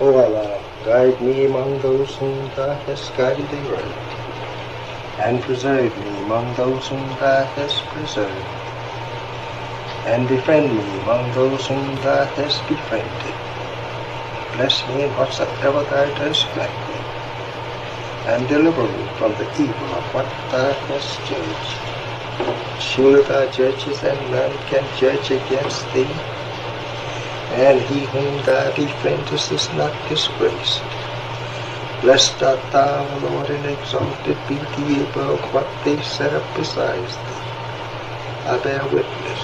O Allah, guide me among those whom Thou hast guided aright, and preserve me among those whom Thou hast preserved, and befriend me among those whom Thou hast befriended. Bless me in whatsoever Thou dost grant me, and deliver me from the evil of what Thou hast judged. Surely Thou judges, and none can judge against Thee, and he whom Thou befriendest is not disgraced. Blessed art Thou, O Lord, and exalted be Thee above what they set up besides Thee. I bear witness,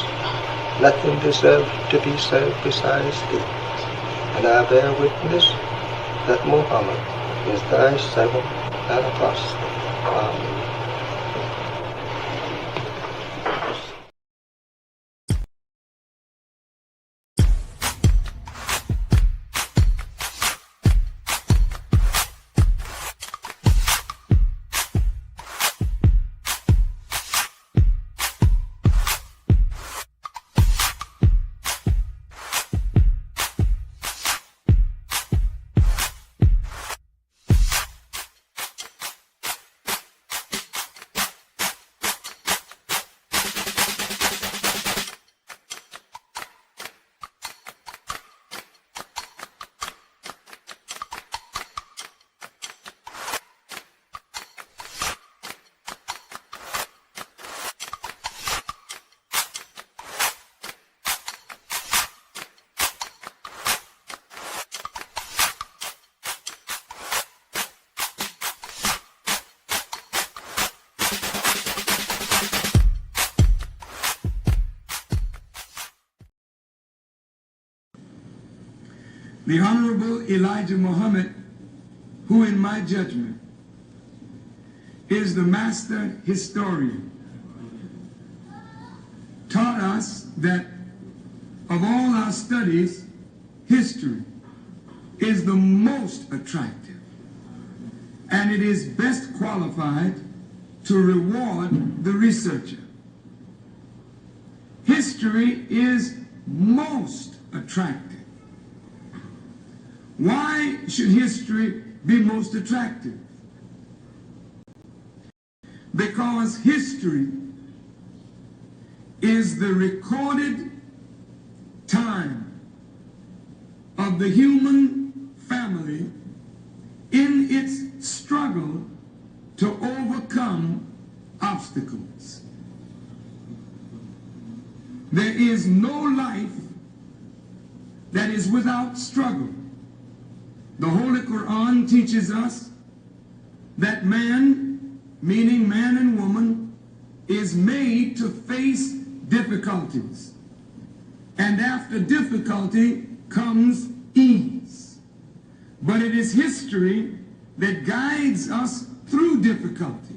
nothing deserves to be served besides Thee, and I bear witness that Muhammad is Thy servant and apostle. Amen. The Honorable Elijah Muhammad, who in my judgment is the master historian, taught us that of all our studies, history is the most attractive, and it is best qualified to reward the researcher. History is most attractive. Why should history be most attractive? Because history is the recorded time of the human family in its struggle to overcome obstacles. There is no life that is without struggle. The Holy Quran teaches us that man, meaning man and woman, is made to face difficulties. And after difficulty comes ease. But it is history that guides us through difficulty.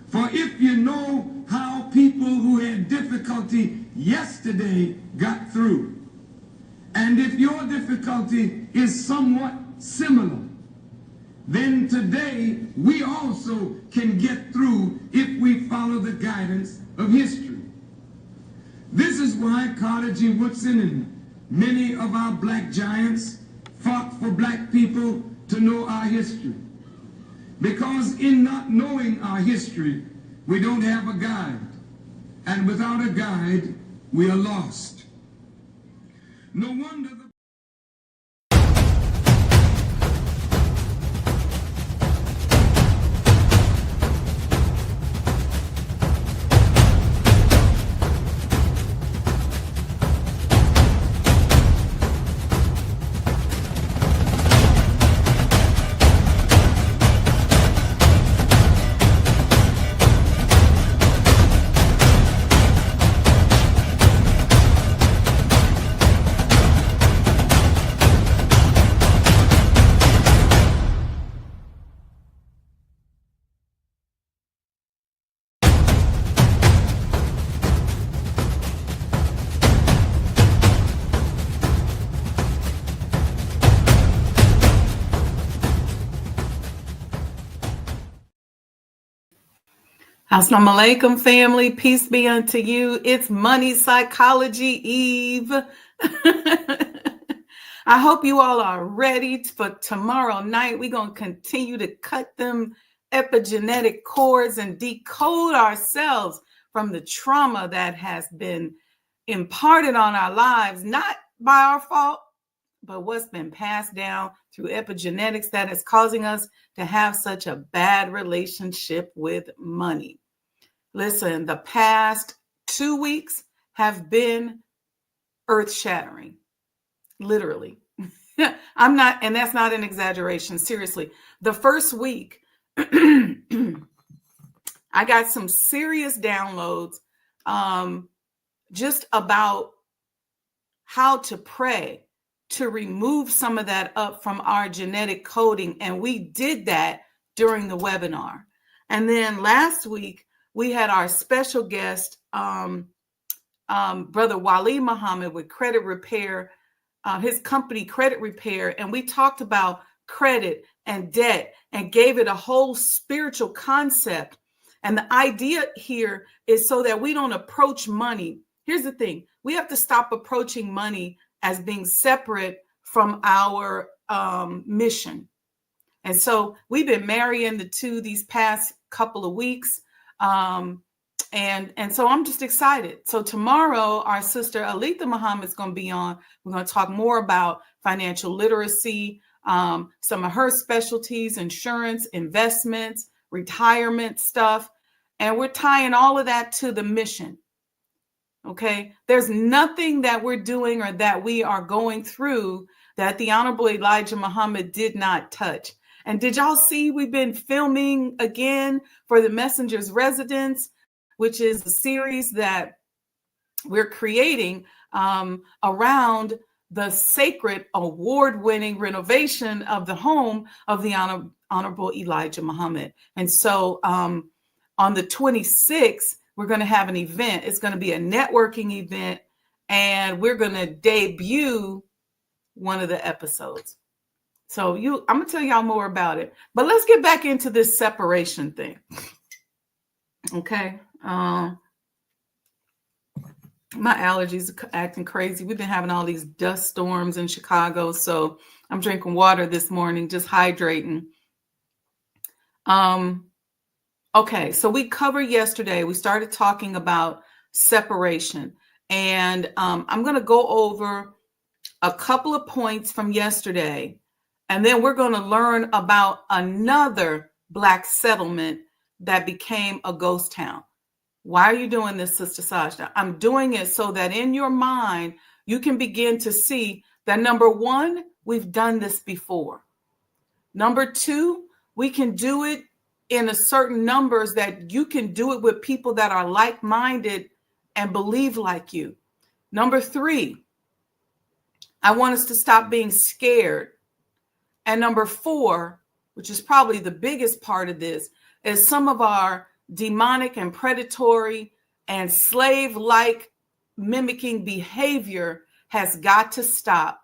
For if you know how people who had difficulty yesterday got through, and if your difficulty is somewhat similar, then today we also can get through if we follow the guidance of history. This is why Carter G. Woodson and many of our black giants fought for black people to know our history. Because in not knowing our history, we don't have a guide. And without a guide, we are lost. No wonder Assalamu alaikum, family. Peace be unto you. It's Money Psychology Eve. I hope you all are ready for tomorrow night. We're going to continue to cut them epigenetic cords and decode ourselves from the trauma that has been imparted on our lives, not by our fault, but what's been passed down through epigenetics that is causing us to have such a bad relationship with money. Listen, the past 2 weeks have been earth-shattering, literally. I'm not, and that's not an exaggeration, seriously. The first week, I got some serious downloads just about how to pray to remove some of that up from our genetic coding. And we did that during the webinar. And then last week, we had our special guest, Brother Wali Muhammad with Credit Repair, his company Credit Repair. And we talked about credit and debt and gave it a whole spiritual concept. And the idea here is so that we don't approach money. Here's the thing. We have to stop approaching money as being separate from our mission. And so we've been marrying the two these past couple of weeks. And so I'm just excited. So tomorrow, our sister Alitha Muhammad is going to be on. We're going to talk more about financial literacy, some of her specialties, insurance, investments, retirement stuff. And we're tying all of that to the mission. Okay, there's nothing that we're doing or that we are going through that the Honorable Elijah Muhammad did not touch. And did y'all see we've been filming again for the Messenger's Residence, which is a series that we're creating around the sacred award-winning renovation of the home of the Honorable Elijah Muhammad. And so on the 26th, we're going to have an event. It's going to be a networking event, and we're going to debut one of the episodes. So I'm going to tell y'all more about it. But let's get back into this separation thing. Okay. My allergies are acting crazy. We've been having all these dust storms in Chicago, so I'm drinking water this morning, just hydrating. Okay, so we covered yesterday, we started talking about separation, and I'm going to go over a couple of points from yesterday, and then we're going to learn about another Black settlement that became a ghost town. Why are you doing this, Sister Sajdah? I'm doing it so that in your mind, you can begin to see that, number one, we've done this before. Number two, we can do it in a certain numbers that you can do it with people that are like-minded and believe like you. Number three, I want us to stop being scared. And number four, which is probably the biggest part of this, is some of our demonic and predatory and slave-like mimicking behavior has got to stop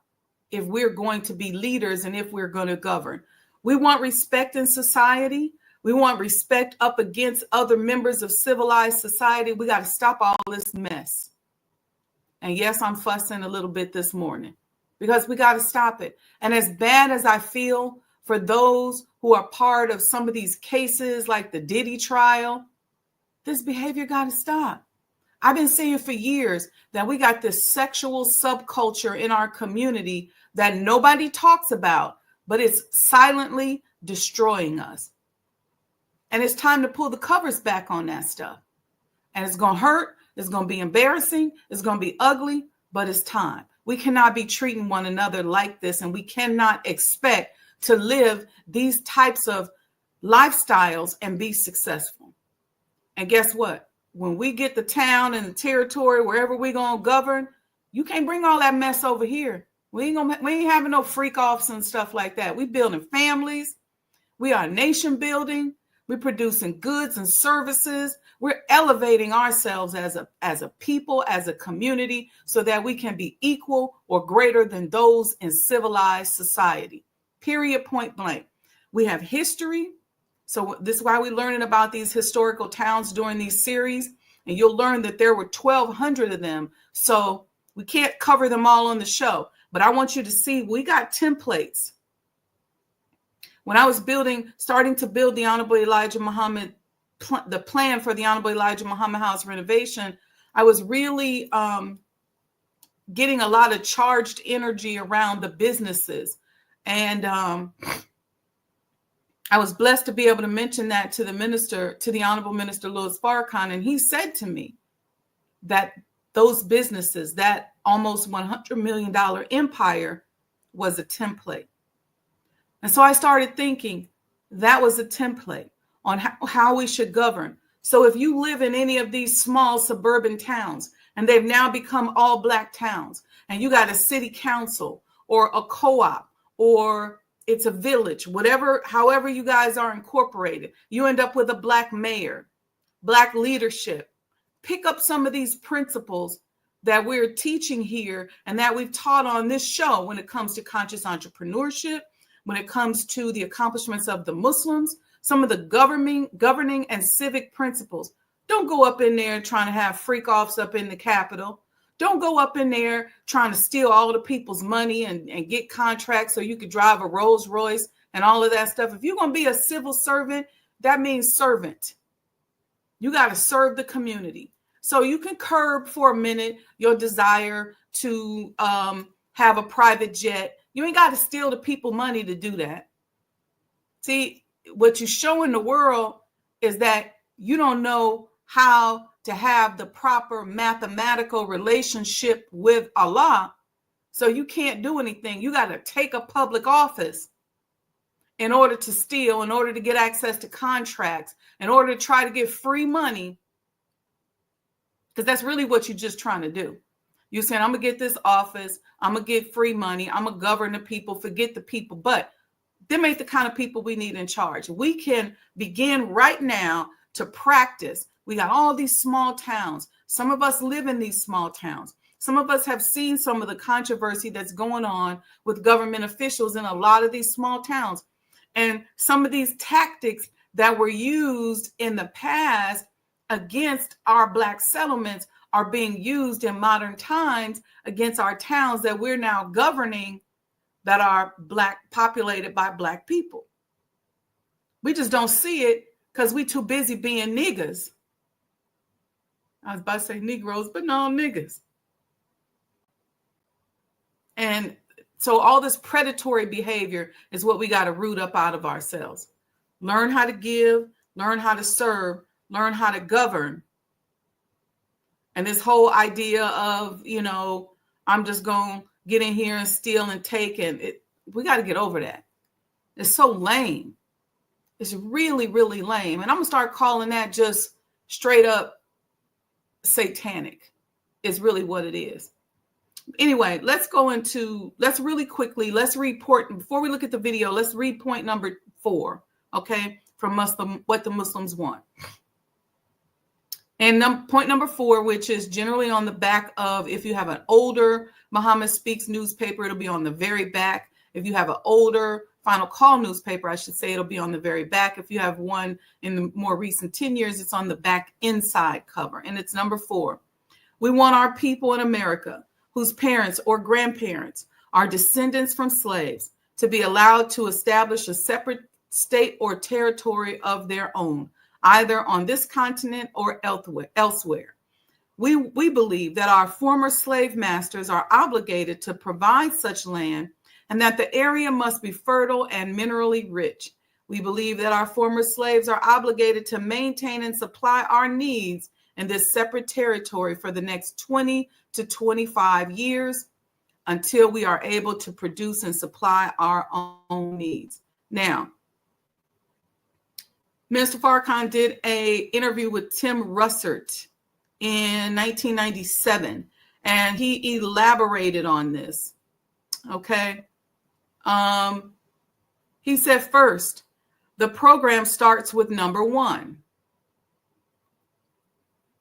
if we're going to be leaders and if we're going to govern. We want respect in society. We want respect up against other members of civilized society. We got to stop all this mess. And yes, I'm fussing a little bit this morning because we got to stop it. And as bad as I feel for those who are part of some of these cases like the Diddy trial, this behavior got to stop. I've been saying for years that we got this sexual subculture in our community that nobody talks about, but it's silently destroying us. And it's time to pull the covers back on that stuff. And it's going to hurt. It's going to be embarrassing. It's going to be ugly, but it's time. We cannot be treating one another like this, and we cannot expect to live these types of lifestyles and be successful. And guess what? When we get the town and the territory, wherever we're going to govern, you can't bring all that mess over here. We ain't having no freak offs and stuff like that. We building families. We are nation building. We're producing goods and services. We're elevating ourselves as a people, as a community, so that we can be equal or greater than those in civilized society. Period, point blank. We have history. So this is why we're learning about these historical towns during these series. And you'll learn that there were 1,200 of them. So we can't cover them all on the show. But I want you to see, we got templates. When I was starting to build the Honorable Elijah Muhammad, the plan for the Honorable Elijah Muhammad House renovation, I was really getting a lot of charged energy around the businesses. And I was blessed to be able to mention that to the minister, to the Honorable Minister Louis Farrakhan. And he said to me that those businesses, that almost $100 million empire, was a template. And so I started thinking that was a template on how we should govern. So if you live in any of these small suburban towns, and they've now become all Black towns, and you got a city council or a co-op, or it's a village, whatever, however you guys are incorporated, you end up with a Black mayor, Black leadership. Pick up some of these principles that we're teaching here and that we've taught on this show when it comes to conscious entrepreneurship, when it comes to the accomplishments of the Muslims, some of the governing and civic principles. Don't go up in there trying to have freak offs up in the Capitol. Don't go up in there trying to steal all the people's money and get contracts so you could drive a Rolls Royce and all of that stuff. If you're going to be a civil servant, that means servant. You got to serve the community. So you can curb for a minute your desire to have a private jet. You ain't got to steal the people money to do that. See, what you show in the world is that you don't know how to have the proper mathematical relationship with Allah. So you can't do anything. You got to take a public office in order to steal, in order to get access to contracts, in order to try to get free money. Because that's really what you're just trying to do. You're saying, I'm going to get this office. I'm going to get free money. I'm going to govern the people, forget the people. But them ain't the kind of people we need in charge. We can begin right now to practice. We got all these small towns. Some of us live in these small towns. Some of us have seen some of the controversy that's going on with government officials in a lot of these small towns. And some of these tactics that were used in the past against our Black settlements are being used in modern times against our towns that we're now governing that are Black, populated by Black people. We just don't see it because we too busy being niggas. I was about to say Negroes, but no, niggas. And so all this predatory behavior is what we got to root up out of ourselves. Learn how to give, learn how to serve, learn how to govern. And this whole idea of, I'm just going to get in here and steal and take, we got to get over that. It's so lame. It's really, really lame. And I'm going to start calling that just straight up satanic is really what it is. Anyway, let's really quickly, let's report, before we look at the video, let's read point number 4, okay, from what the Muslims want. And point number 4, which is generally on the back of, if you have an older Muhammad Speaks newspaper, it'll be on the very back. If you have an older Final Call newspaper, I should say, it'll be on the very back. If you have one in the more recent 10 years, it's on the back inside cover. And it's number 4. We want our people in America whose parents or grandparents are descendants from slaves to be allowed to establish a separate state or territory of their own, either on this continent or elsewhere. We believe that our former slave masters are obligated to provide such land and that the area must be fertile and minerally rich. We believe that our former slaves are obligated to maintain and supply our needs in this separate territory for the next 20 to 25 years until we are able to produce and supply our own needs. Now, Minister Farrakhan did an interview with Tim Russert in 1997, and he elaborated on this, okay? He said, first, the program starts with number 1.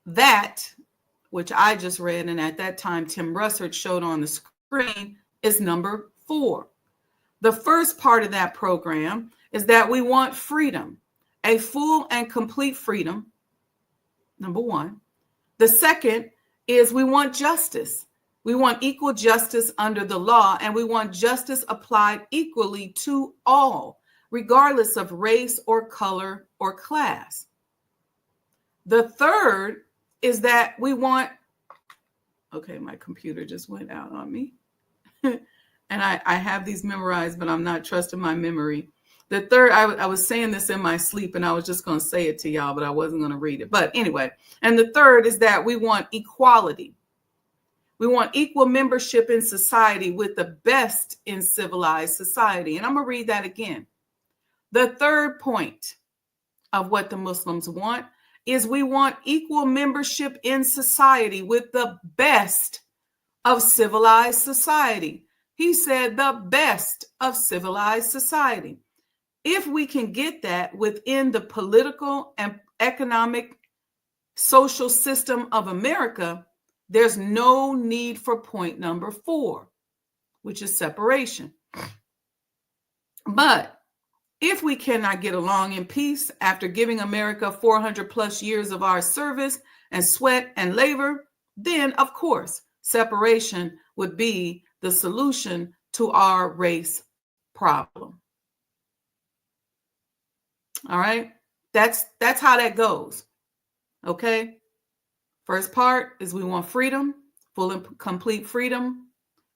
That, which I just read, and at that time Tim Russert showed on the screen, is number 4. The first part of that program is that we want freedom, a full and complete freedom, number 1. The second is we want justice. We want equal justice under the law, and we want justice applied equally to all, regardless of race or color or class. The third is that we want, okay, my computer just went out on me. And I have these memorized, but I'm not trusting my memory. The third, I was saying this in my sleep, and I was just going to say it to y'all, but I wasn't going to read it. But anyway, and the third is that we want equality. We want equal membership in society with the best in civilized society. And I'm going to read that again. The third point of what the Muslims want is we want equal membership in society with the best of civilized society. He said the best of civilized society. If we can get that within the political and economic social system of America, there's no need for point number 4, which is separation. But if we cannot get along in peace after giving America 400 plus years of our service and sweat and labor, then of course, separation would be the solution to our race problem. All right. That's how that goes. Okay. First part is we want freedom, full and complete freedom.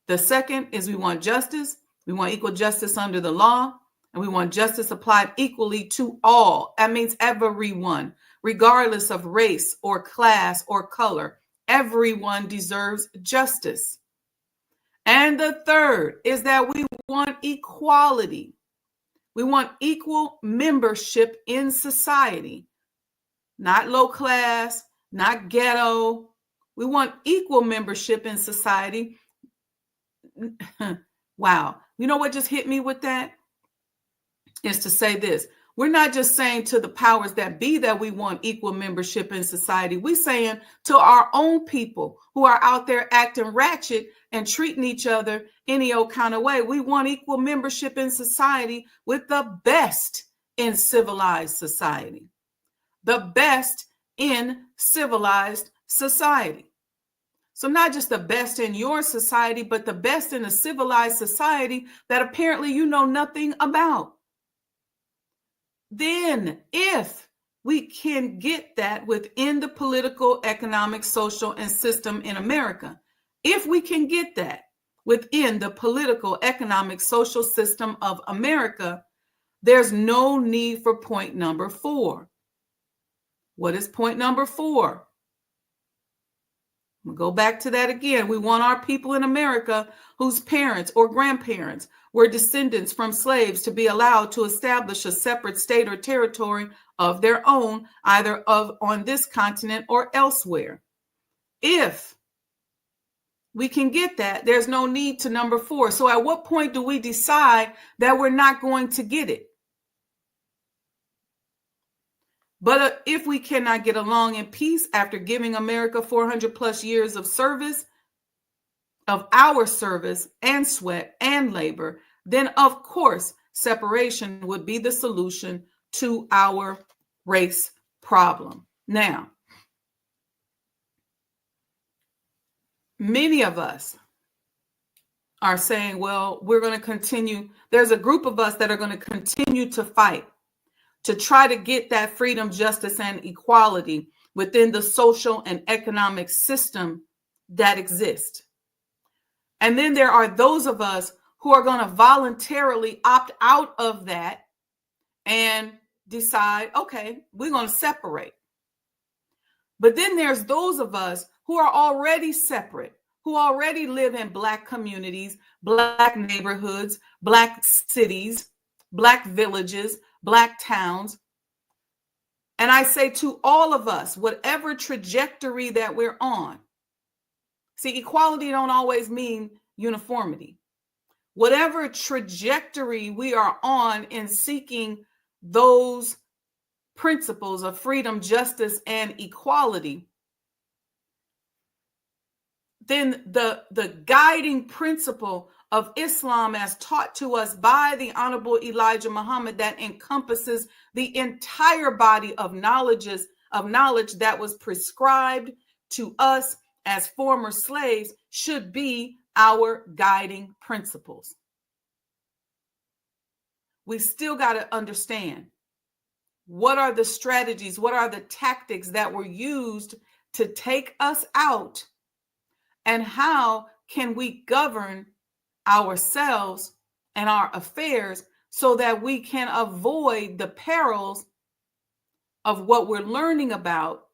The second is we want justice. We want equal justice under the law, and we want justice applied equally to all. That means everyone, regardless of race or class or color. Everyone deserves justice. And the third is that we want equality. We want equal membership in society, not low class, not ghetto. We want equal membership in society. Wow. You know what just hit me with that? Is to say this. We're not just saying to the powers that be that we want equal membership in society. We're saying to our own people who are out there acting ratchet and treating each other any old kind of way. We want equal membership in society with the best in civilized society. The best in civilized society. So not just the best in your society, but the best in a civilized society that apparently you know nothing about. Then if we can get that within the political, economic, social, and system in America, if we can get that within the political, economic, social system of America, there's no need for point number 4. What is point number 4? We'll go back to that again. We want our people in America whose parents or grandparents were descendants from slaves to be allowed to establish a separate state or territory of their own, either on this continent or elsewhere. If we can get that, there's no need to number 4. So at what point do we decide that we're not going to get it? But if we cannot get along in peace after giving America 400 plus years of service, of our service and sweat and labor, then of course, separation would be the solution to our race problem. Now, many of us are saying, well, we're going to continue. There's a group of us that are going to continue to fight to try to get that freedom, justice, and equality within the social and economic system that exists. And then there are those of us who are going to voluntarily opt out of that and decide, okay, we're going to separate. But then there's those of us who are already separate, who already live in Black communities, Black neighborhoods, Black cities, Black villages, Black towns. And I say to all of us, whatever trajectory that we're on, see, equality don't always mean uniformity. Whatever trajectory we are on in seeking those principles of freedom, justice, and equality, then the guiding principle of Islam as taught to us by the Honorable Elijah Muhammad that encompasses the entire body of knowledge that was prescribed to us as former slaves should be our guiding principles. We still got to understand, what are the strategies, what are the tactics that were used to take us out, and how can we govern ourselves and our affairs so that we can avoid the perils of what we're learning about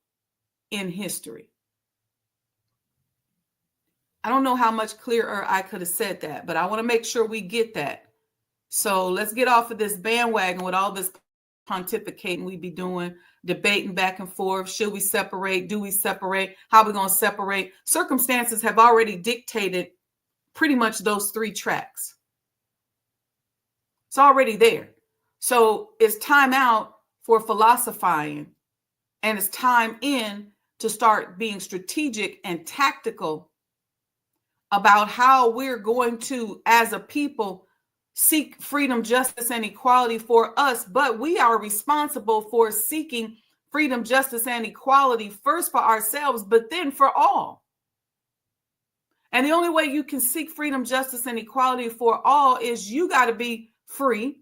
in history. I don't know how much clearer I could have said that, but I want to make sure we get that. So let's get off of this bandwagon with all this pontificating we be doing, debating back and forth. Should we separate? Do we separate? How are we going to separate? Circumstances have already dictated pretty much those three tracks. It's already there. So it's time out for philosophizing, and it's time in to start being strategic and tactical about how we're going to, as a people, seek freedom, justice, and equality for us. But we are responsible for seeking freedom, justice, and equality first for ourselves, but then for all. And the only way you can seek freedom, justice, and equality for all is you got to be free.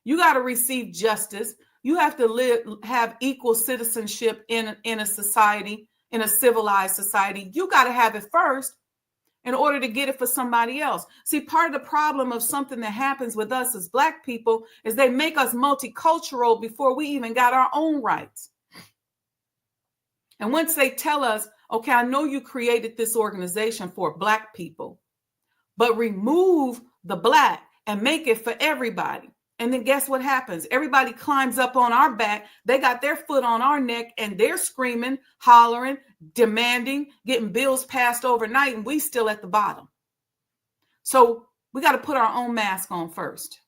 You got to receive justice. You have to have equal citizenship in a society, in a civilized society. You got to have it first in order to get it for somebody else. See, part of the problem of something that happens with us as Black people is they make us multicultural before we even got our own rights. And once they tell us, okay, I know you created this organization for Black people, but remove the Black and make it for everybody. And then guess what happens? Everybody climbs up on our back. They got their foot on our neck and they're screaming, hollering, demanding, getting bills passed overnight, and we still at the bottom. So we got to put our own mask on first.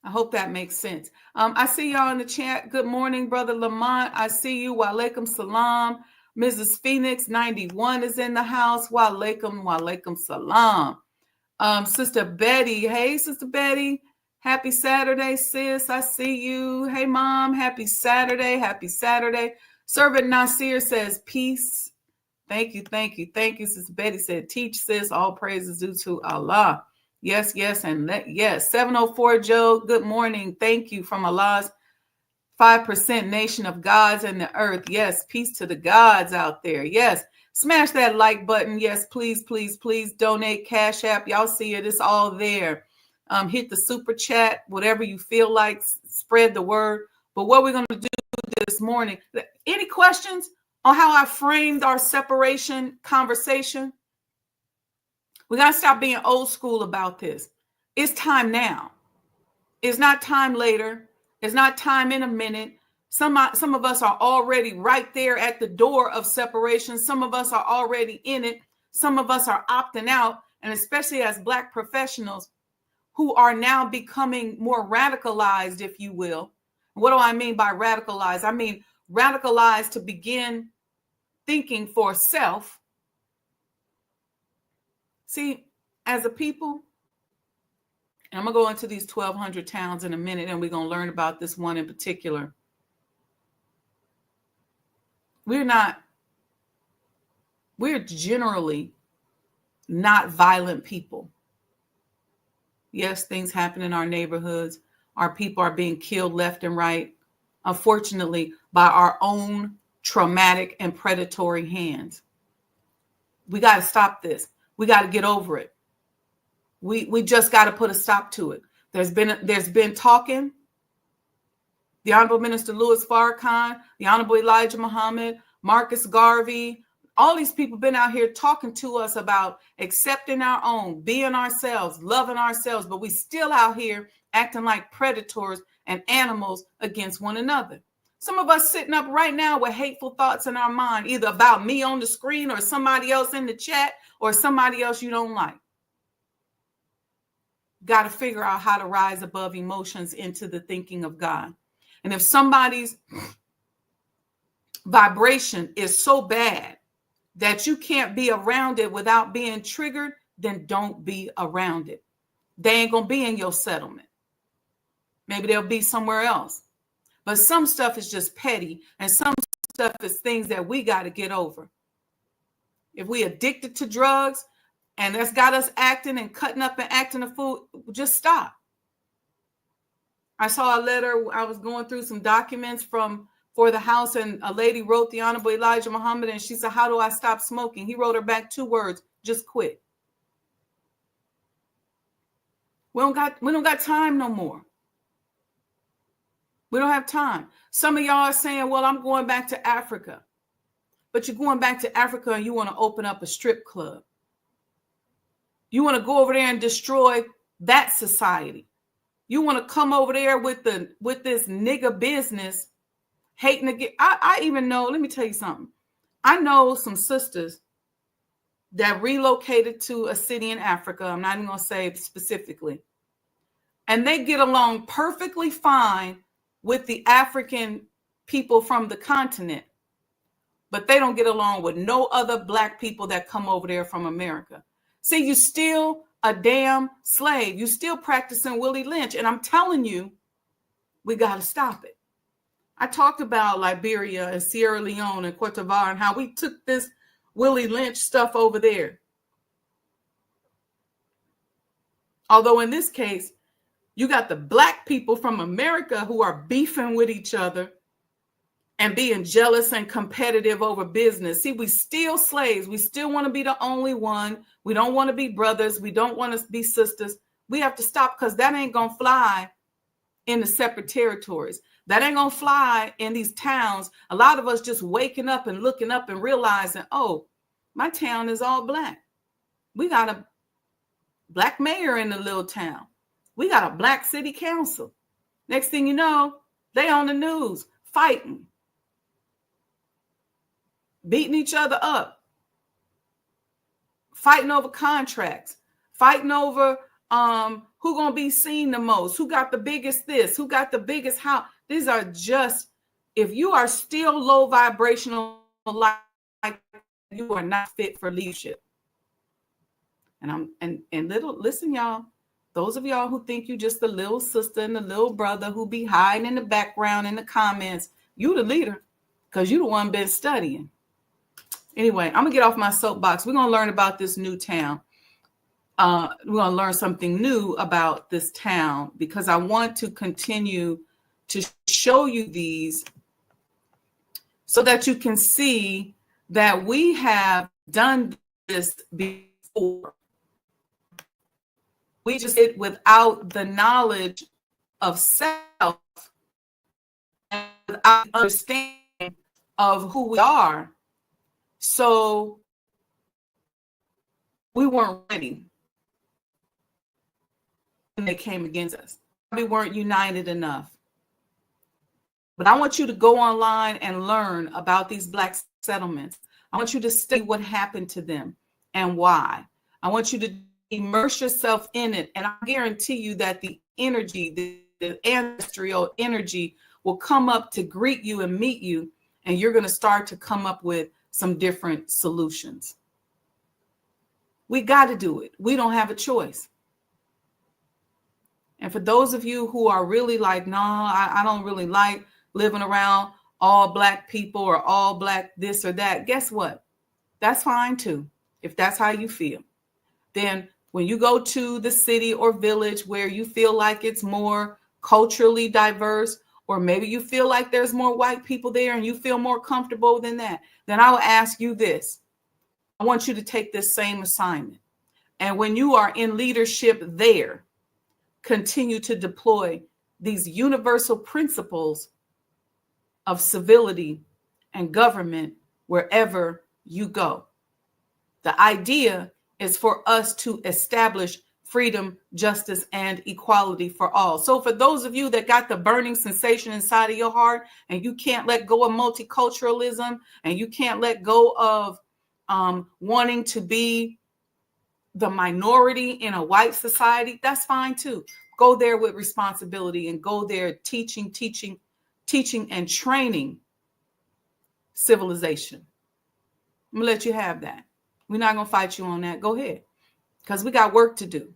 I hope that makes sense. I see y'all in the chat. Good morning, Brother Lamont. I see you. Walaikum salam. Mrs. Phoenix 91 is in the house. Walaikum salam. Sister Betty. Hey, Sister Betty. Happy Saturday, sis. I see you. Hey, Mom. Happy Saturday. Happy Saturday. Servant Nasir says, peace. Thank you. Sister Betty said, teach, sis. All praises due to Allah. Yes, and yes. 704 Joe, good morning. Thank you from Allah's 5% nation of gods in the earth. Yes, peace to the gods out there. Yes. Smash that like button. Yes, please donate. Cash App. Y'all see it. It's all there. Hit the super chat, whatever you feel like, spread the word. But what we're going to do this morning, any questions on how I framed our separation conversation? We got to stop being old school about this. It's time now. It's not time later. It's not time in a minute. Some of us are already right there at the door of separation. Some of us are already in it. Some of us are opting out. And especially as Black professionals who are now becoming more radicalized, if you will. What do I mean by radicalized? I mean radicalized to begin thinking for self. See, as a people, and I'm going to go into these 1,200 towns in a minute, and we're going to learn about this one in particular. We're generally not violent people. Yes, things happen in our neighborhoods. Our people are being killed left and right, unfortunately, by our own traumatic and predatory hands. We got to stop this. We got to get over it. We just got to put a stop to it. There's been talking. The Honorable Minister Louis Farrakhan, the Honorable Elijah Muhammad, Marcus Garvey, all these people been out here talking to us about accepting our own, being ourselves, loving ourselves, but we still out here acting like predators and animals against one another. Some of us sitting up right now with hateful thoughts in our mind, either about me on the screen or somebody else in the chat or somebody else you don't like. Got to figure out how to rise above emotions into the thinking of God. And if somebody's vibration is so bad that you can't be around it without being triggered, then don't be around it. They ain't going to be in your settlement. Maybe they'll be somewhere else. But some stuff is just petty, and some stuff is things that we got to get over. if we addicted to drugs and that's got us acting and cutting up and acting a fool, just stop. I saw a letter. I was going through some documents for the House, and a lady wrote the Honorable Elijah Muhammad, and she said, how do I stop smoking? He wrote her back 2 words, just quit. We don't got time no more. We don't have time. Some of y'all are saying, well, I'm going back to Africa. But you're going back to Africa and you want to open up a strip club. You want to go over there and destroy that society. You want to come over there with this nigga business, hating to get. I even know, let me tell you something. I know some sisters that relocated to a city in Africa. I'm not even going to say specifically. And they get along perfectly fine with the African people from the continent. But they don't get along with no other black people that come over there from America. See, you still a damn slave. You still practicing Willie Lynch. And I'm telling you, we got to stop it. I talked about Liberia and Sierra Leone and Cote d'Ivoire and how we took this Willie Lynch stuff over there. Although in this case, you got the black people from America who are beefing with each other and being jealous and competitive over business. See, we still slaves. We still want to be the only one. We don't want to be brothers. We don't want to be sisters. We have to stop, because that ain't going to fly in the separate territories. That ain't going to fly in these towns. A lot of us just waking up and looking up and realizing, oh, my town is all black. We got a black mayor in the little town. We got a black city council. Next thing you know, they on the news fighting, beating each other up, fighting over contracts, fighting over who gonna be seen the most, who got the biggest this, who got the biggest how. These are just, if you are still low vibrational life, you are not fit for leadership. And listen, y'all, those of y'all who think you just the little sister and the little brother who be hiding in the background in the comments, you the leader, because you the one been studying. Anyway, I'm going to get off my soapbox. We're going to learn about this new town. We're going to learn something new about this town, because I want to continue to show you these so that you can see that we have done this before. We just did without the knowledge of self and without understanding of who we are. So we weren't ready when they came against us. We weren't united enough. But I want you to go online and learn about these black settlements. I want you to study what happened to them and why. I want you to immerse yourself in it. And I guarantee you that the energy, the ancestral energy will come up to greet you and meet you. And you're going to start to come up with some different solutions. We got to do it. We don't have a choice. And for those of you who are really like, no, I don't really like living around all black people or all black this or that, guess what? That's fine too. If that's how you feel. Then when you go to the city or village where you feel like it's more culturally diverse, or maybe you feel like there's more white people there and you feel more comfortable than that, then I will ask you this. I want you to take this same assignment. And when you are in leadership there, continue to deploy these universal principles of civility and government wherever you go. The idea is for us to establish freedom, justice, and equality for all. So for those of you that got the burning sensation inside of your heart and you can't let go of multiculturalism and you can't let go of wanting to be the minority in a white society, that's fine too. Go there with responsibility and go there teaching and training civilization. I'm gonna let you have that. We're not gonna fight you on that. Go ahead, because we got work to do.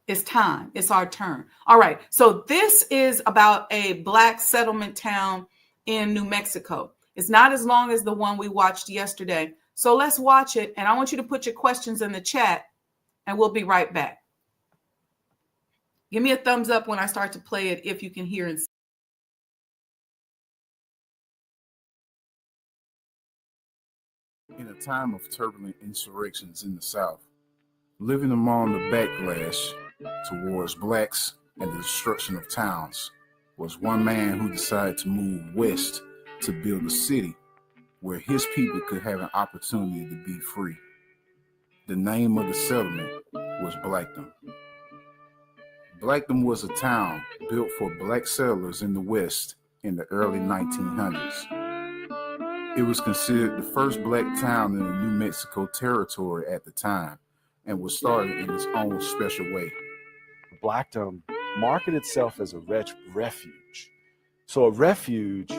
It's time. It's our turn. All right. So this is about a black settlement town in New Mexico. It's not as long as the one we watched yesterday, So let's watch it. And I want you to put your questions in the chat and we'll be right back. Give me a thumbs up when I start to play it if you can hear and see. In a time of turbulent insurrections in the South, living among the backlash towards blacks and the destruction of towns, was one man who decided to move west to build a city where his people could have an opportunity to be free. The name of the settlement was Blackdom. Blackdom was a town built for black settlers in the West in the early 1900s. It was considered the first black town in the New Mexico territory at the time and was started in its own special way. Blackdom marketed itself as a refuge. So a refuge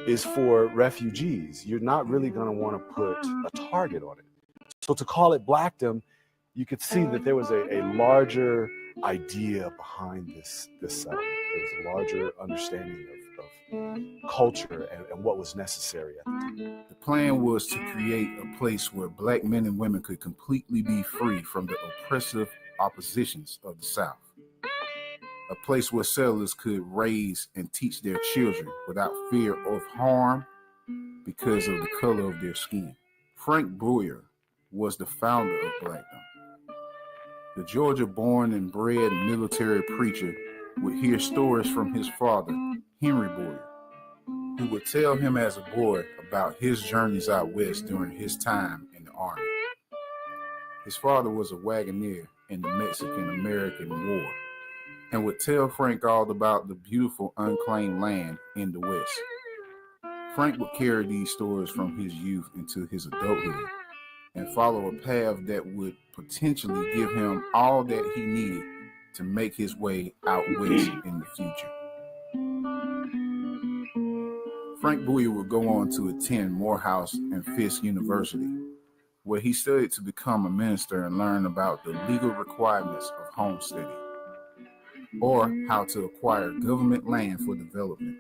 is for refugees. You're not really going to want to put a target on it. So to call it Blackdom, you could see that there was a larger idea behind this settlement. There was a larger understanding of culture and what was necessary at the time. The plan was to create a place where black men and women could completely be free from the oppressive oppositions of the South. A place where settlers could raise and teach their children without fear of harm because of the color of their skin. Frank Boyer was the founder of Blackdom. The Georgia-born and bred military preacher would hear stories from his father, Henry Boyer, who would tell him as a boy about his journeys out west during his time in the Army. His father was a wagoner in the Mexican-American War and would tell Frank all about the beautiful unclaimed land in the West. Frank would carry these stories from his youth into his adulthood and follow a path that would potentially give him all that he needed to make his way out west in the future. Frank Boyer would go on to attend Morehouse and Fisk University, where he studied to become a minister and learn about the legal requirements of homesteading, or how to acquire government land for development.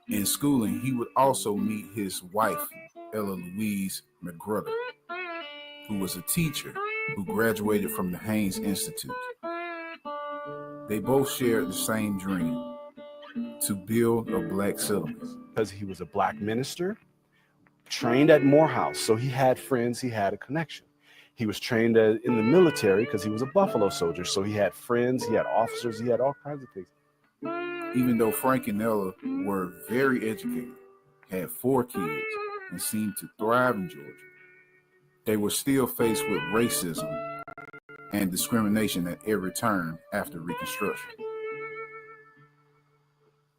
In schooling, he would also meet his wife, Ella Louise McGruder, who was a teacher who graduated from the Haynes Institute. They both shared the same dream, to build a black settlement. Because he was a black minister, trained at Morehouse, so he had friends, he had a connection. He was trained in the military because he was a Buffalo soldier, so he had friends, he had officers, he had all kinds of things. Even though Frank and Ella were very educated, had 4 kids, and seemed to thrive in Georgia, they were still faced with racism and discrimination at every turn after Reconstruction.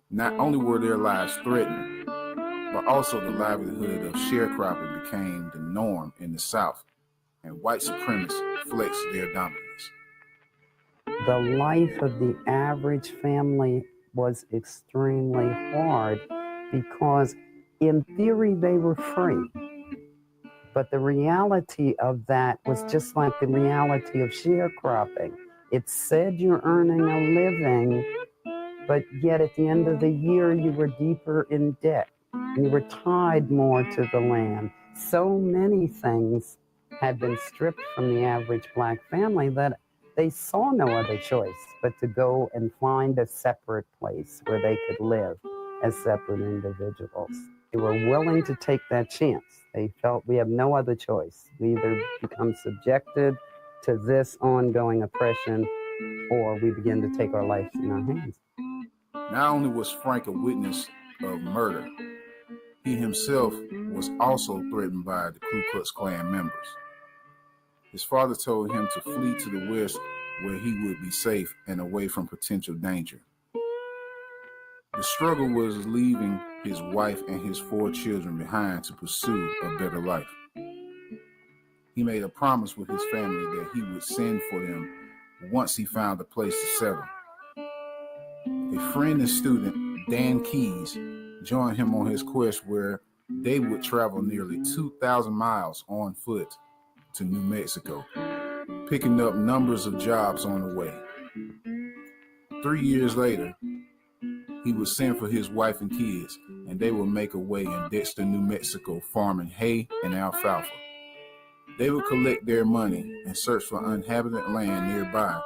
Not only were their lives threatened, but also the livelihood of sharecropping became the norm in the South, and white supremacists flexed their dominance. The life of the average family was extremely hard because in theory they were free. But the reality of that was just like the reality of sharecropping. It said you're earning a living, but yet at the end of the year you were deeper in debt. You were tied more to the land. So many things had been stripped from the average black family that they saw no other choice but to go and find a separate place where they could live as separate individuals. They were willing to take that chance. They felt we have no other choice. We either become subjected to this ongoing oppression or we begin to take our lives in our hands. Not only was Frank a witness of murder, he himself was also threatened by the Ku Klux Klan members. His father told him to flee to the west where he would be safe and away from potential danger. The struggle was leaving his wife and his 4 children behind to pursue a better life. He made a promise with his family that he would send for them once he found a place to settle. A friend and student, Dan Keyes, joined him on his quest where they would travel nearly 2,000 miles on foot to New Mexico, picking up numbers of jobs on the way. 3 years later, he would send for his wife and kids, and they would make a way in Dexter, New Mexico, farming hay and alfalfa. They would collect their money and search for uninhabited land nearby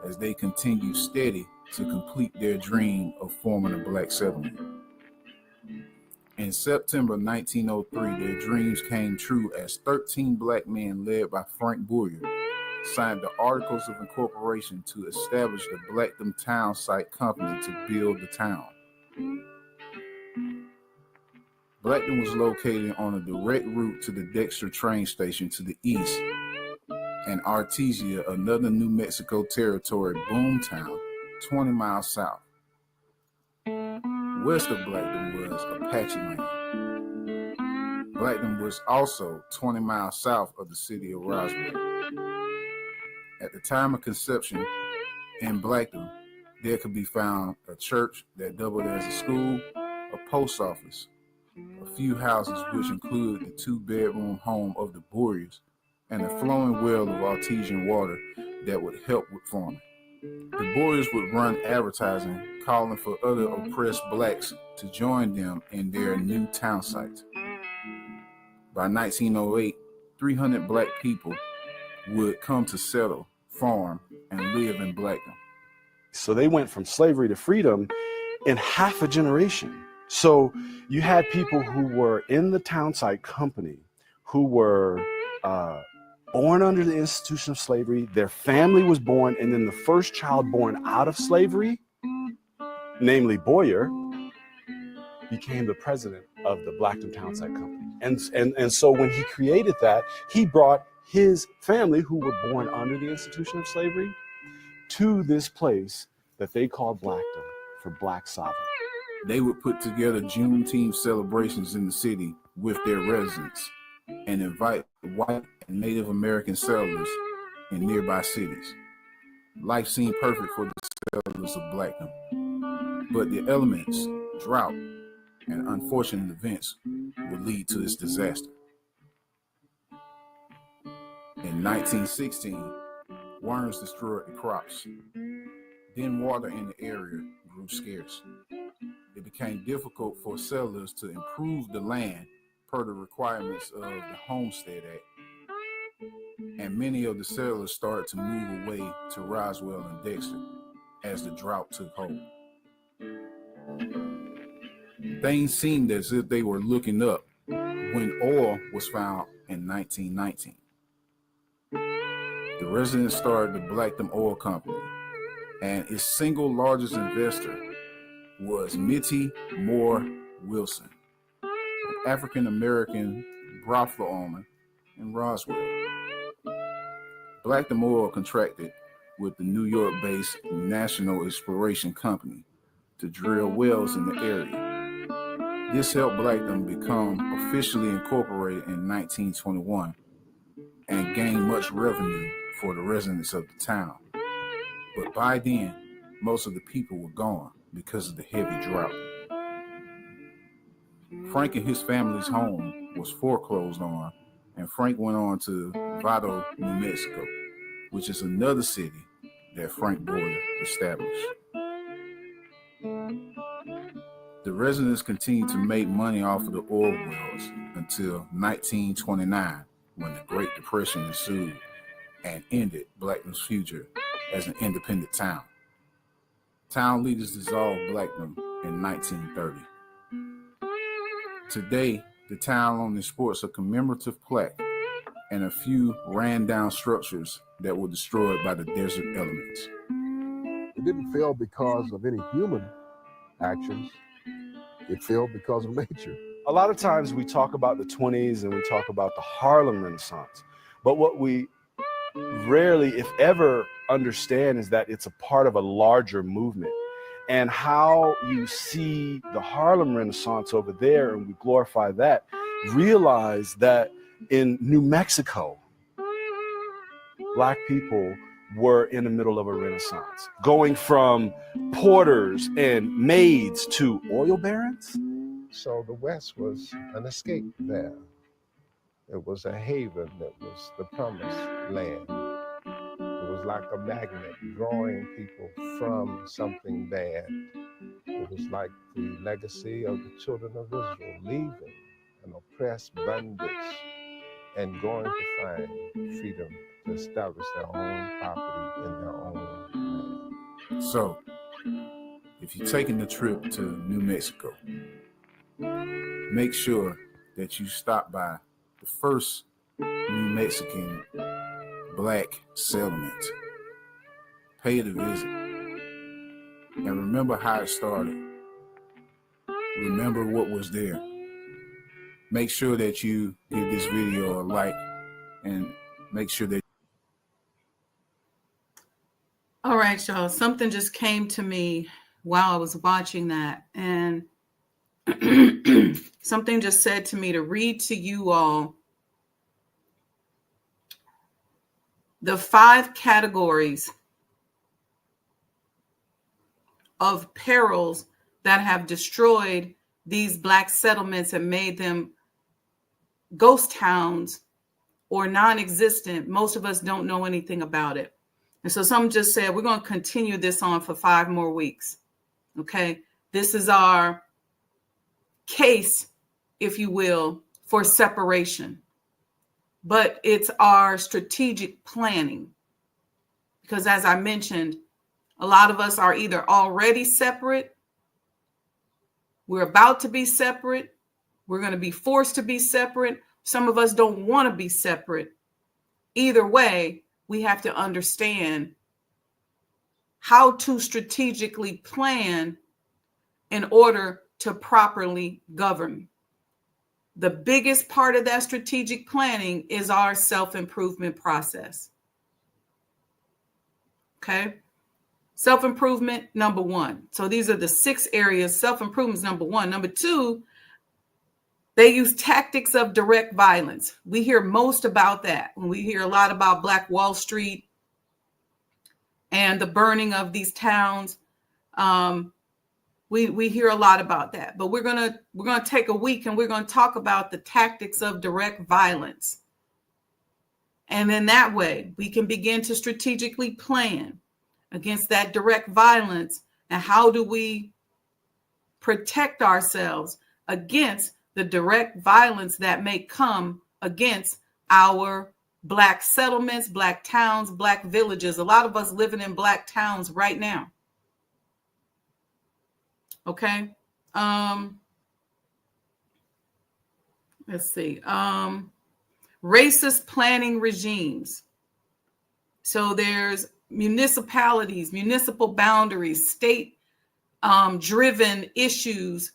as they continued steady to complete their dream of forming a black settlement. In September 1903, their dreams came true as 13 black men led by Frank Boyer signed the Articles of Incorporation to establish the Blackton Town Site Company to build the town. Blackton was located on a direct route to the Dexter train station to the east, and Artesia, another New Mexico Territory boomtown, 20 miles south. West of Blackton was Apache land. Blackton was also 20 miles south of the city of Roswell. At the time of conception in Blackton, there could be found a church that doubled as a school, a post office, a few houses which included the 2-bedroom home of the Boyers, and a flowing well of artesian water that would help with farming. The Boyers would run advertising calling for other oppressed blacks to join them in their new town site. By 1908, 300 black people would come to settle, farm, and live in Blackton. So they went from slavery to freedom in half a generation. So you had people who were in the town site company who were born under the institution of slavery. Their family was born, and then the first child born out of slavery, namely Boyer, became the president of the Blackton Town Site Company. And so when he created that, he brought his family, who were born under the institution of slavery, to this place that they called Blackton for Black sovereignty. They would put together Juneteenth celebrations in the city with their residents and invite white and Native American settlers in nearby cities. Life seemed perfect for the settlers of Blackton, but the elements, drought, and unfortunate events would lead to this disaster. In 1916, worms destroyed the crops. Then water in the area grew scarce. It became difficult for settlers to improve the land per the requirements of the Homestead Act. And many of the settlers started to move away to Roswell and Dexter as the drought took hold. Things seemed as if they were looking up when oil was found in 1919. The residents started the Blackton Oil Company, and its single largest investor was Mittie Moore Wilson, an African-American brothel owner in Roswell. Blackton Oil contracted with the New York-based National Exploration Company to drill wells in the area. This helped Blackton become officially incorporated in 1921 and gain much revenue for the residents of the town. But by then, most of the people were gone because of the heavy drought. Frank and his family's home was foreclosed on, and Frank went on to Vado, New Mexico, which is another city that Frank Boyer established. The residents continued to make money off of the oil wells until 1929, when the Great Depression ensued and ended Blackton's future as an independent town. Town leaders dissolved Blackton in 1930. Today, the town only sports a commemorative plaque and a few ran-down structures that were destroyed by the desert elements. It didn't fail because of any human actions. It failed because of nature. A lot of times we talk about the 20s and we talk about the Harlem Renaissance, but what we rarely, if ever, understand is that it's a part of a larger movement. And how you see the Harlem Renaissance over there, and we glorify that, realize that in New Mexico, Black people were in the middle of a renaissance, going from porters and maids to oil barons. So the West was an escape there. It was a haven. It was the promised land. It was like a magnet drawing people from something bad. It was like the legacy of the children of Israel leaving an oppressed bondage and going to find freedom to establish their own property in their own land. So, if you're taking the trip to New Mexico, make sure that you stop by the first New Mexican black settlement. Pay it a visit. And remember how it started. Remember what was there. Make sure that you give this video a like and make sure that. All right, y'all. Something just came to me while I was watching that. And something just said to me to read to you all the 5 categories of perils that have destroyed these black settlements and made them ghost towns or non-existent. Most of us don't know anything about it. And so some just said, we're going to continue this on for 5 more weeks. Okay. This is our case, if you will, for separation. But it's our strategic planning. Because as I mentioned, a lot of us are either already separate, we're about to be separate, we're going to be forced to be separate. Some of us don't want to be separate. Either way, we have to understand how to strategically plan in order to properly govern. The biggest part of that strategic planning is our self-improvement process. Okay? Self-improvement, number 1. So these are the 6 areas. Self-improvement is number 1. Number 2, they use tactics of direct violence. We hear most about that when we hear a lot about Black Wall Street and the burning of these towns. We hear a lot about that. But we're gonna take a week and we're gonna talk about the tactics of direct violence. And then that way we can begin to strategically plan against that direct violence. And how do we protect ourselves against the direct violence that may come against our Black settlements, Black towns, Black villages? A lot of us living in Black towns right now. Okay. Let's see. Racist planning regimes. So there's municipalities, municipal boundaries, state driven issues,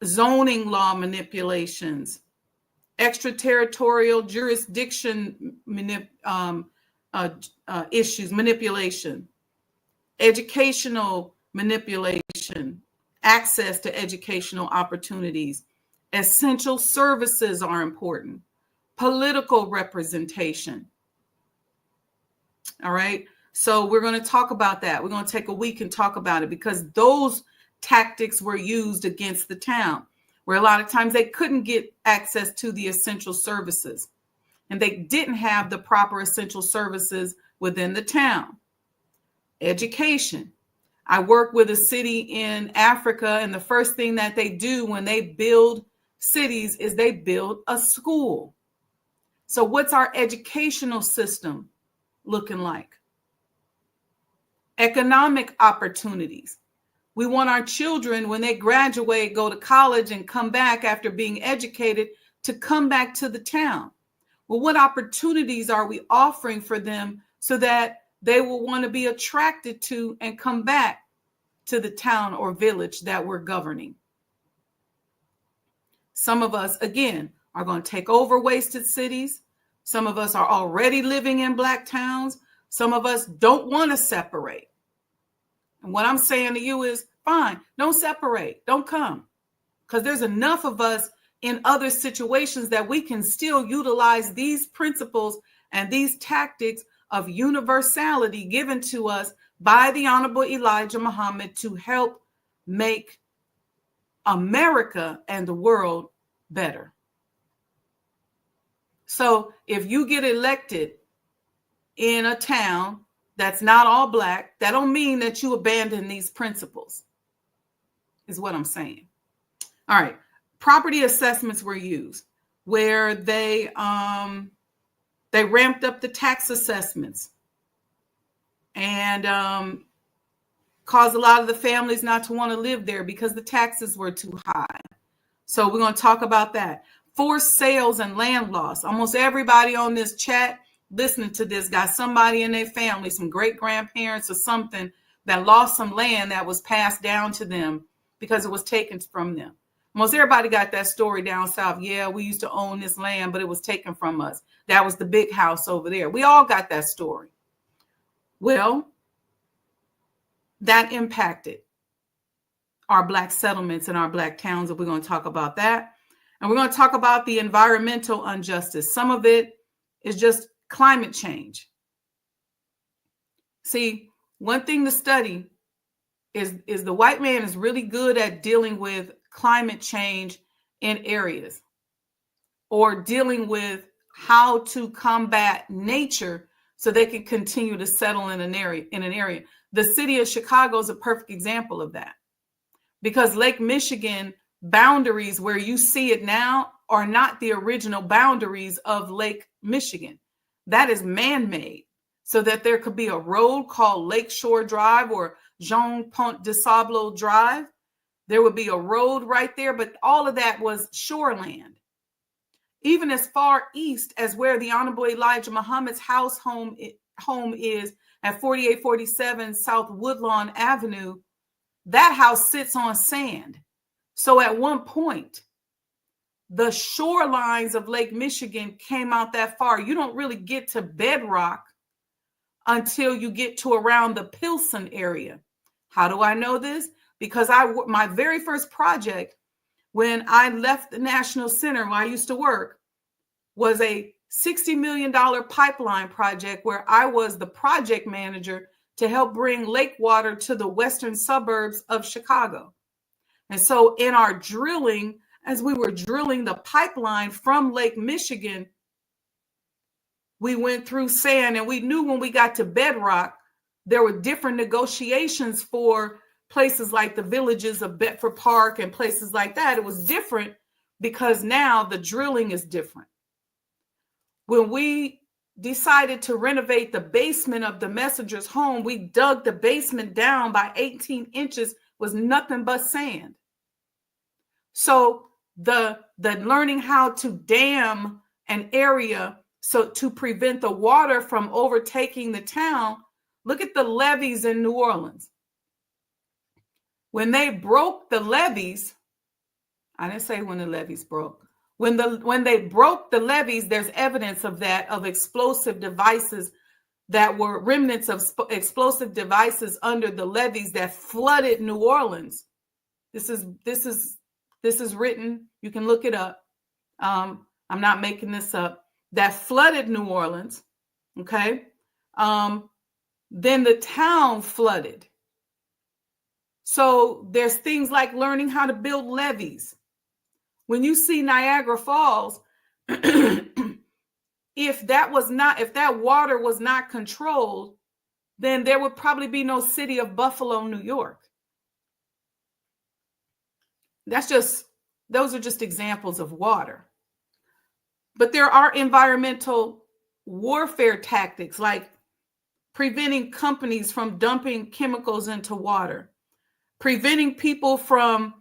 zoning law manipulations, extraterritorial jurisdiction issues, manipulation, educational manipulation, access to educational opportunities. Essential services are important. Political representation. All right. So we're going to talk about that. We're going to take a week and talk about it because those tactics were used against the town, where a lot of times they couldn't get access to the essential services and they didn't have the proper essential services within the town. Education. I work with a city in Africa, and the first thing that they do when they build cities is they build a school. So what's our educational system looking like? Economic opportunities. We want our children, when they graduate, go to college and come back after being educated, to come back to the town. Well, what opportunities are we offering for them so that they will want to be attracted to and come back to the town or village that we're governing? Some of us, again, are going to take over wasted cities. Some of us are already living in Black towns. Some of us don't want to separate. And what I'm saying to you is, fine, don't separate, don't come. Because there's enough of us in other situations that we can still utilize these principles and these tactics of universality given to us by the Honorable Elijah Muhammad to help make America and the world better. So if you get elected in a town that's not all Black, that don't mean that you abandon these principles, is what I'm saying. All right. Property assessments were used. where they ramped up the tax assessments and caused a lot of the families not to want to live there because the taxes were too high. So we're going to talk about that. Forced sales and land loss. Almost everybody on this chat listening to this got somebody in their family, some great grandparents or something, that lost some land that was passed down to them because it was taken from them. Most everybody got that story down south. Yeah, we used to own this land, but it was taken from us. That was the big house over there. We all got that story. Well, that impacted our Black settlements and our Black towns, and we're going to talk about that. And we're going to talk about the environmental injustice. Some of it is just climate change. See, one thing to study is the white man is really good at dealing with climate change in areas, or dealing with how to combat nature so they can continue to settle in an area. The city of Chicago is a perfect example of that, because Lake Michigan boundaries where you see it now are not the original boundaries of Lake Michigan. That is man-made, so that there could be a road called Lakeshore Drive or Jean Pont de Sable Drive. There would be a road right there, but all of that was shoreland. Even as far east as where the Honorable Elijah Muhammad's home is at 4847 South Woodlawn Avenue, that house sits on sand. So at one point, the shorelines of Lake Michigan came out that far. You don't really get to bedrock until you get to around the Pilsen area. How do I know this? Because my very first project when I left the National Center where I used to work was a $60 million pipeline project where I was the project manager to help bring lake water to the western suburbs of Chicago. And so in our drilling, as we were drilling the pipeline from Lake Michigan, we went through sand, and we knew when we got to bedrock, there were different negotiations for places like the villages of Bedford Park and places like that. It was different because now the drilling is different. When we decided to renovate the basement of the messenger's home, we dug the basement down by 18 inches, was nothing but sand. So the learning how to dam an area so to prevent the water from overtaking the town. Look at the levees in New Orleans. When they broke the levees, I didn't say when the levees broke. When they broke the levees, there's evidence of that, of explosive devices that were remnants of explosive devices under the levees that flooded New Orleans. This is written. You can look it up. I'm not making this up. That flooded New Orleans. Okay. Then the town flooded. So there's things like learning how to build levees. When you see Niagara Falls, if that water was not controlled, then there would probably be no city of Buffalo, New York. Those are just examples of water. But there are environmental warfare tactics like preventing companies from dumping chemicals into water, preventing people from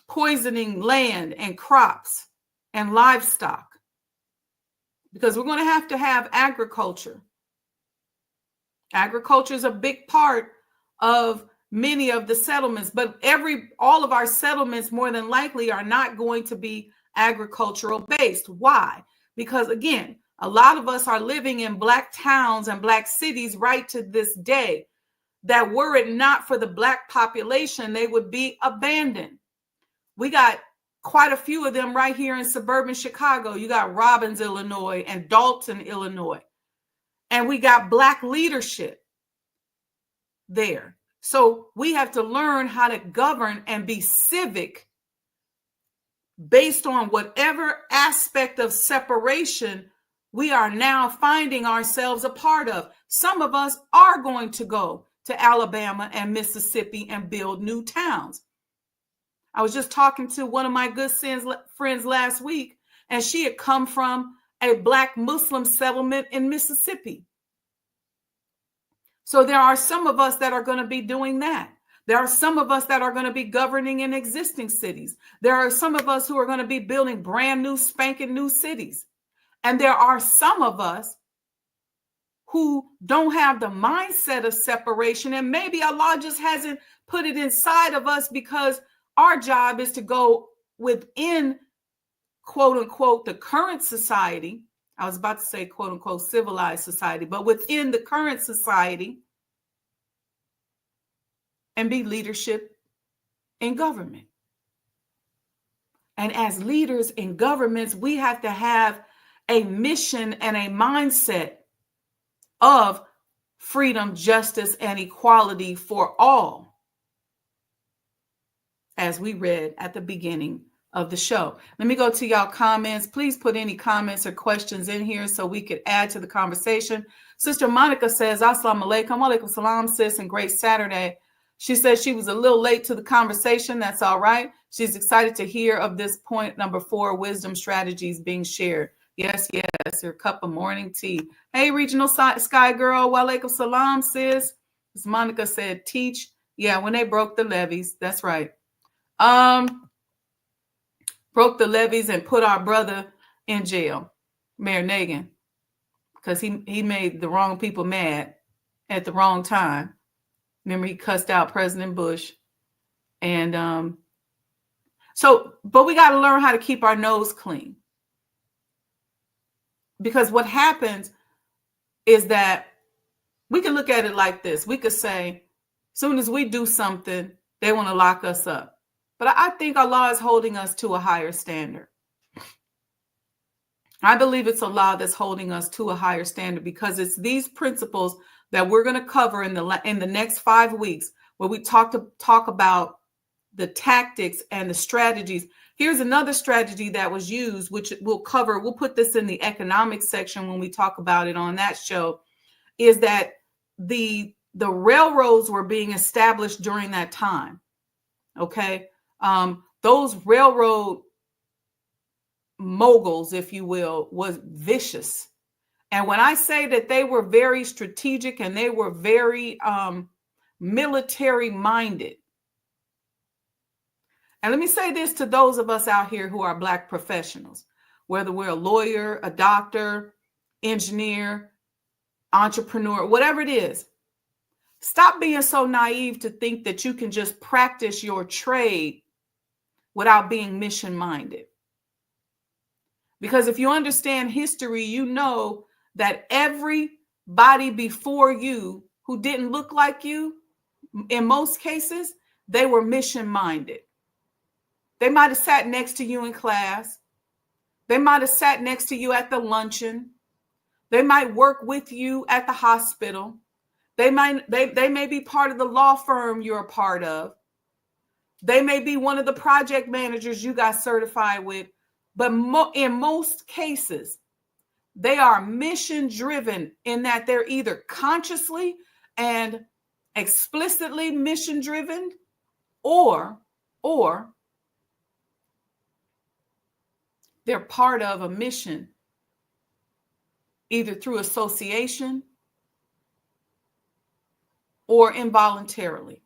poisoning land and crops and livestock, because we're going to have agriculture. Agriculture is a big part of many of the settlements, but all of our settlements more than likely are not going to be agricultural based. Why? Because again, a lot of us are living in Black towns and Black cities right to this day that were it not for the Black population, they would be abandoned. We got quite a few of them right here in suburban Chicago. You got Robbins, Illinois, and Dalton, Illinois. And we got Black leadership there. So we have to learn how to govern and be civic based on whatever aspect of separation we are now finding ourselves a part of. Some of us are going to go to Alabama and Mississippi and build new towns. I was just talking to one of my good friends last week, and she had come from a Black Muslim settlement in Mississippi. So there are some of us that are going to be doing that. There are some of us that are going to be governing in existing cities. There are some of us who are going to be building brand new, spanking new cities. And there are some of us who don't have the mindset of separation. And maybe Allah just hasn't put it inside of us because our job is to go within, quote unquote, the current society. I was about to say, quote unquote, civilized society, but within the current society, and be leadership in government. And as leaders in governments, we have to have a mission and a mindset of freedom, justice, and equality for all, as we read at the beginning of the show. Let me go to y'all comments. Please put any comments or questions in here so we could add to the conversation. Sister Monica says, Assalamu alaikum. Walaikum salam, sis, and great Saturday. She says she was a little late to the conversation. That's all right. She's excited to hear of this point number 4, wisdom strategies being shared. Yes, your cup of morning tea. Hey, Regional Sky Girl. Walaikum salam, sis. As Monica said, teach. Yeah, when they broke the levees. That's right. Broke the levees and put our brother in jail, Mayor Nagin, because he made the wrong people mad at the wrong time. Remember, he cussed out President Bush. And but we got to learn how to keep our nose clean. Because what happens is that we can look at it like this. We could say, as soon as we do something, they want to lock us up. But I think Allah is holding us to a higher standard. I believe it's Allah that's holding us to a higher standard, because it's these principles that we're going to cover in the next 5 weeks, where we talk about the tactics and the strategies. Here's another strategy that was used, which we'll cover. We'll put this in the economics section when we talk about it on that show, is that the railroads were being established during that time. Okay. Those railroad moguls, if you will, was vicious. And when I say that they were very strategic and they were very military minded. And let me say this to those of us out here who are Black professionals, whether we're a lawyer, a doctor, engineer, entrepreneur, whatever it is. Stop being so naive to think that you can just practice your trade without being mission minded. Because if you understand history, you know that everybody before you who didn't look like you, in most cases, they were mission minded. They might have sat next to you in class. They might have sat next to you at the luncheon. They might work with you at the hospital. They may be part of the law firm you're a part of. They may be one of the project managers you got certified with. But in most cases, they are mission driven, in that they're either consciously and explicitly mission driven, or they're part of a mission, either through association or involuntarily.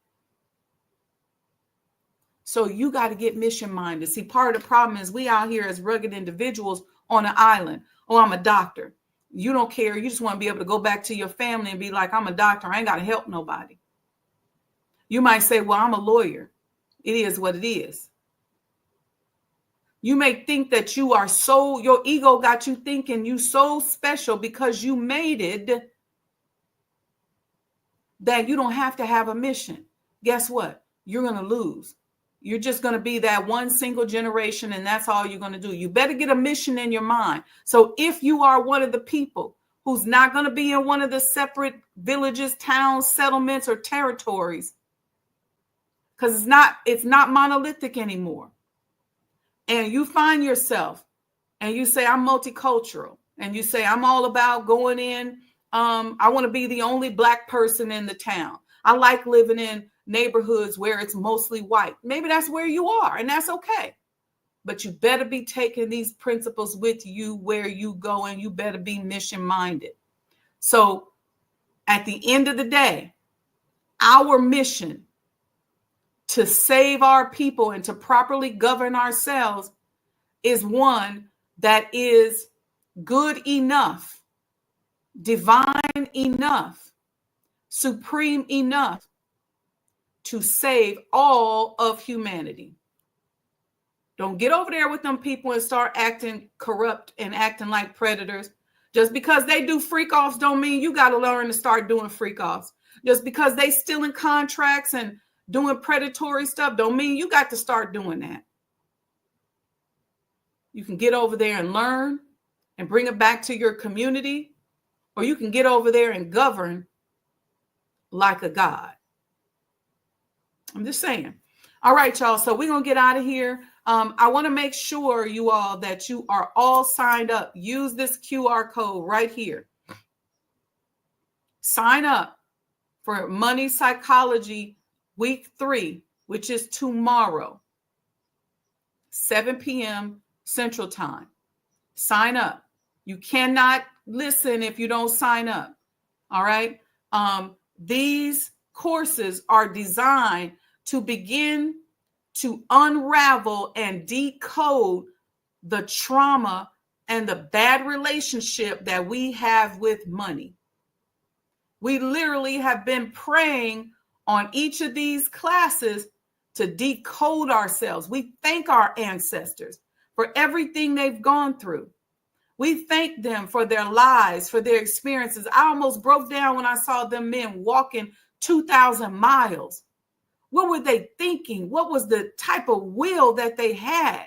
So you got to get mission minded. See, part of the problem is we out here as rugged individuals on an island. Oh, I'm a doctor. You don't care. You just want to be able to go back to your family and be like, I'm a doctor. I ain't got to help nobody. You might say, well, I'm a lawyer. It is what it is. You may think that you are your ego got you thinking you so special because you made it, that you don't have to have a mission. Guess what? You're going to lose. You're just going to be that one single generation, and that's all you're going to do. You better get a mission in your mind. So if you are one of the people who's not going to be in one of the separate villages, towns, settlements, or territories, because it's not monolithic anymore, and you find yourself and you say, I'm multicultural, and you say, I'm all about going in, I want to be the only Black person in the town. I like living in neighborhoods where it's mostly white. Maybe that's where you are, and that's okay. but you better be taking these principles with you where you go, and you better be mission minded. So at the end of the day, our mission to save our people and to properly govern ourselves is one that is good enough, divine enough, supreme enough to save all of humanity. Don't get over there with them people and start acting corrupt and acting like predators. Just because they do freak offs don't mean you got to learn to start doing freak offs. Just because they stealing contracts and doing predatory stuff don't mean you got to start doing that. You can get over there and learn and bring it back to your community, or you can get over there and govern like a god. I'm just saying. All right, y'all. So we're going to get out of here. I want to make sure, you all, that you are all signed up. Use this QR code right here. Sign up for Money Psychology Week 3, which is tomorrow, 7 p.m. Central Time. Sign up. You cannot listen if you don't sign up. All right. These courses are designed to begin to unravel and decode the trauma and the bad relationship that we have with money. We literally have been praying on each of these classes to decode ourselves. We thank our ancestors for everything they've gone through. We thank them for their lives, for their experiences. I almost broke down when I saw them men walking 2,000 miles. What were they thinking? What was the type of will that they had?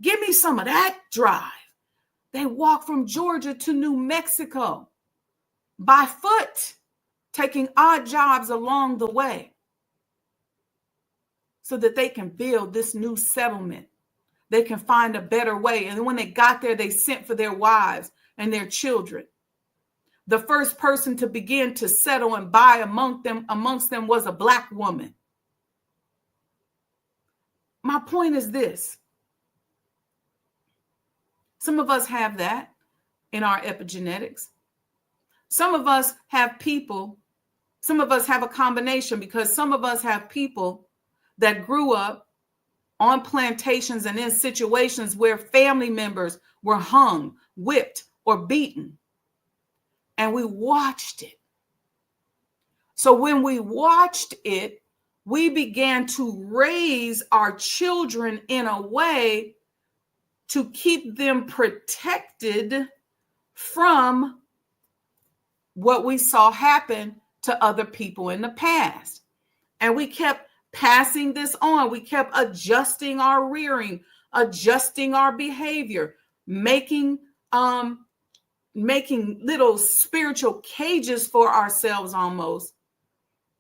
Give me some of that drive. They walked from Georgia to New Mexico by foot, taking odd jobs along the way so that they can build this new settlement. They can find a better way. And when they got there, they sent for their wives and their children. The first person to begin to settle and buy amongst them was a Black woman. My point is this. Some of us have that in our epigenetics. Some of us have people, some of us have a combination, because some of us have people that grew up on plantations and in situations where family members were hung, whipped, or beaten. And we watched it. So when we watched it, we began to raise our children in a way to keep them protected from what we saw happen to other people in the past. And we kept passing this on. We kept adjusting our rearing, adjusting our behavior, making little spiritual cages for ourselves almost.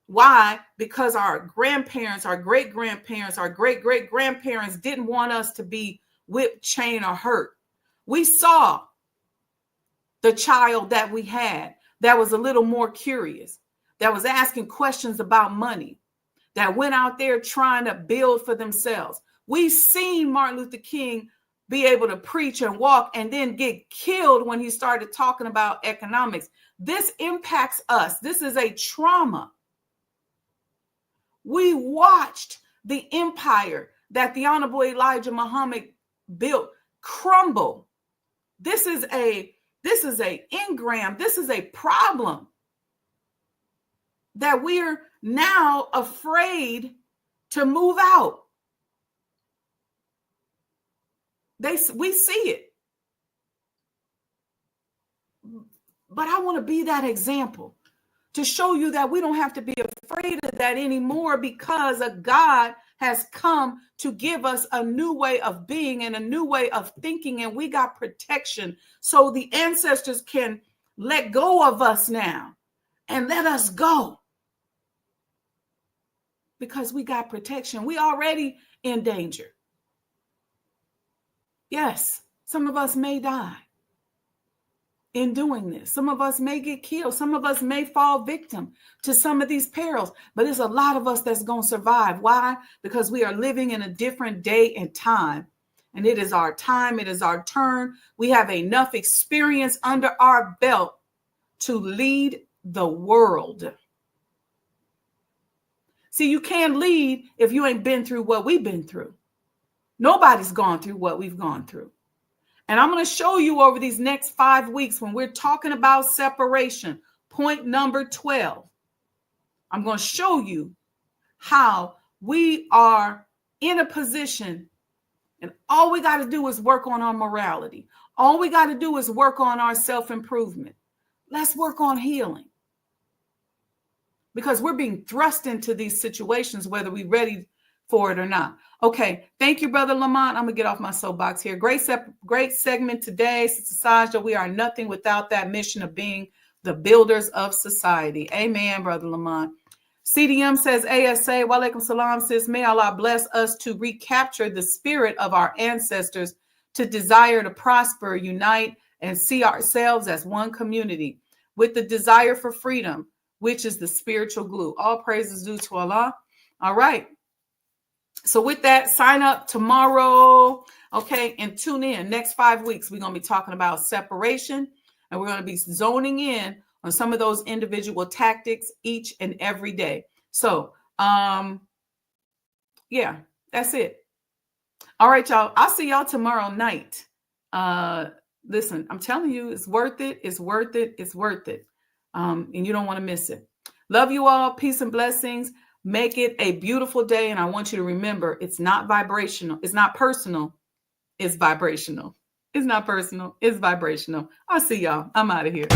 Why? Because our grandparents, our great-grandparents, our great-great-grandparents didn't want us to be whipped, chained, or hurt. We saw the child that we had that was a little more curious, that was asking questions about money, that went out there trying to build for themselves. We've seen Martin Luther King be able to preach and walk and then get killed when he started talking about economics. This impacts us. This is a trauma. We watched the empire that the Honorable Elijah Muhammad built crumble. This is a engram. This is a problem that we're now afraid to move out. We see it. But I want to be that example to show you that we don't have to be afraid of that anymore, because a God has come to give us a new way of being and a new way of thinking, and we got protection. So the ancestors can let go of us now and let us go, because we got protection. We already in danger. Yes, some of us may die. in doing this. Some of us may get killed. Some of us may fall victim to some of these perils, but there's a lot of us that's going to survive. Why? Because we are living in a different day and time. And it is our time. It is our turn. We have enough experience under our belt to lead the world. See, you can't lead if you ain't been through what we've been through. Nobody's gone through what we've gone through. And I'm going to show you over these next 5 weeks when we're talking about separation, point number 12. I'm going to show you how we are in a position, and all we got to do is work on our morality. All we got to do is work on our self-improvement. Let's work on healing. Because we're being thrust into these situations, whether we're ready for it or not. Okay, thank you, Brother Lamont. I'm going to get off my soapbox here. Great segment today, Sister Sajdah. We are nothing without that mission of being the builders of society. Amen, Brother Lamont. CDM says, ASA, walaikum salam, sis. May Allah bless us to recapture the spirit of our ancestors, to desire to prosper, unite, and see ourselves as one community with the desire for freedom, which is the spiritual glue. All praises due to Allah. All right. So with that, sign up tomorrow, okay, and tune in. Next 5 weeks, we're going to be talking about separation, and we're going to be zoning in on some of those individual tactics each and every day. So, yeah, that's it. All right, y'all. I'll see y'all tomorrow night. Listen, I'm telling you, it's worth it. It's worth it. It's worth it. And you don't want to miss it. Love you all. Peace and blessings. Make it a beautiful day. And I want you to remember, it's not vibrational. It's not personal. It's vibrational. It's not personal. It's vibrational. I'll see y'all. I'm out of here.